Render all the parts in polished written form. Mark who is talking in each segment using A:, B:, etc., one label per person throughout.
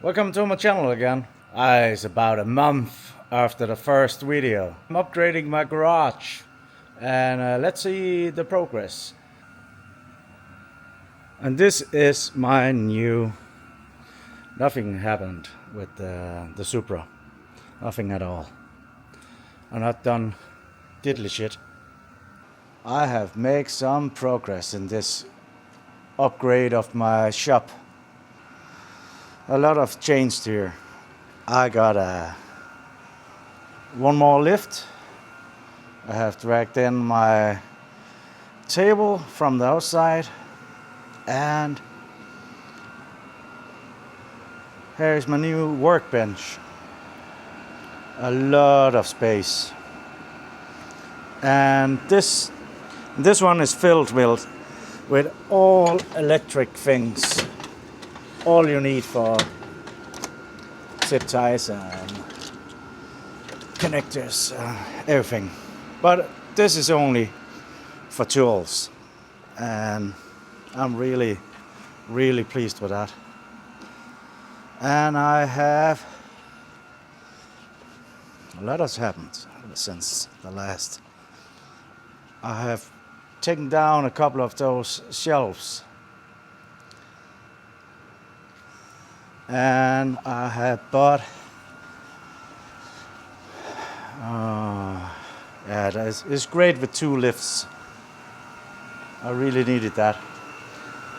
A: Welcome to my channel again. It's about a month after the first video. I'm upgrading my garage and let's see the progress. And this is my new. Nothing happened with the Supra. Nothing at all. I'm not done diddly shit. I have made some progress in this upgrade of my shop. A lot of changed here. I got one more lift. I have dragged in my table from the outside, and here's my new workbench. A lot of space, and this one is filled with all electric things. All you need for zip ties and connectors, everything. But this is only for tools, and I'm really pleased with that. And a lot has happened since the last. I have taken down a couple of those shelves, and I have bought it's great with 2 lifts. I really needed that.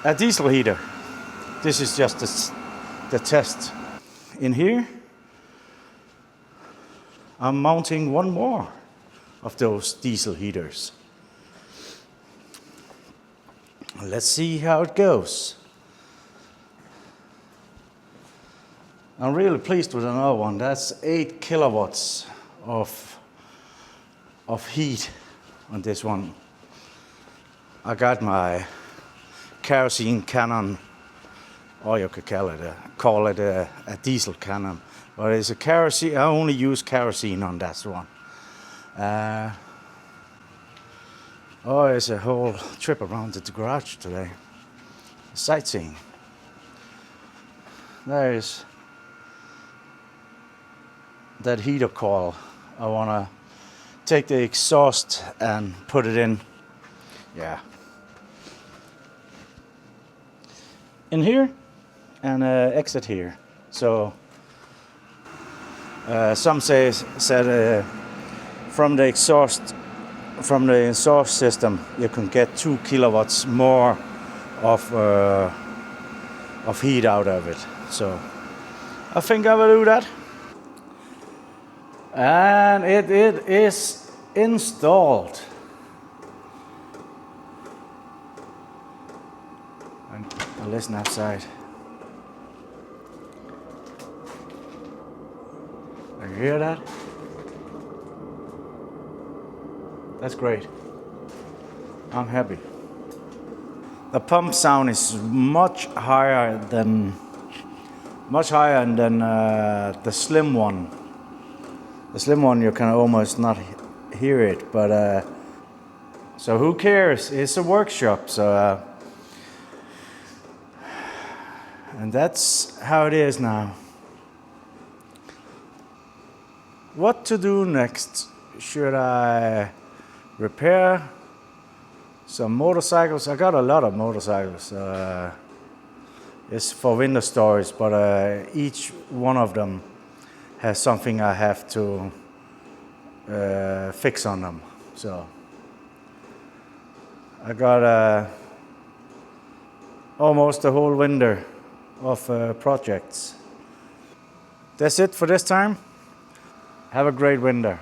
A: A diesel heater. This is just the test. In here I'm mounting one more of those diesel heaters. Let's see how it goes. I'm really pleased with another one. That's 8 kilowatts of heat on this one. I got my kerosene cannon, or you could call it a diesel cannon, but it's a kerosene. I only use kerosene on that one. It's a whole trip around the garage today. Sightseeing. There is that heater coil. I wanna take the exhaust and put it in. Yeah. In here and exit here. So some said from the exhaust system you can get 2 kilowatts more of heat out of it. So I think I will do that. And it is installed. And listen outside. You hear that? That's great. I'm happy. The pump sound is much higher than the slim one. The slim one you can almost not hear it, but so who cares? It's a workshop, so and that's how it is now. What to do next? Should I repair some motorcycles? I got a lot of motorcycles. It's for winter storage, but each one of them has something I have to fix on them. So I got almost a whole winter of projects. That's it for this time. Have a great winter.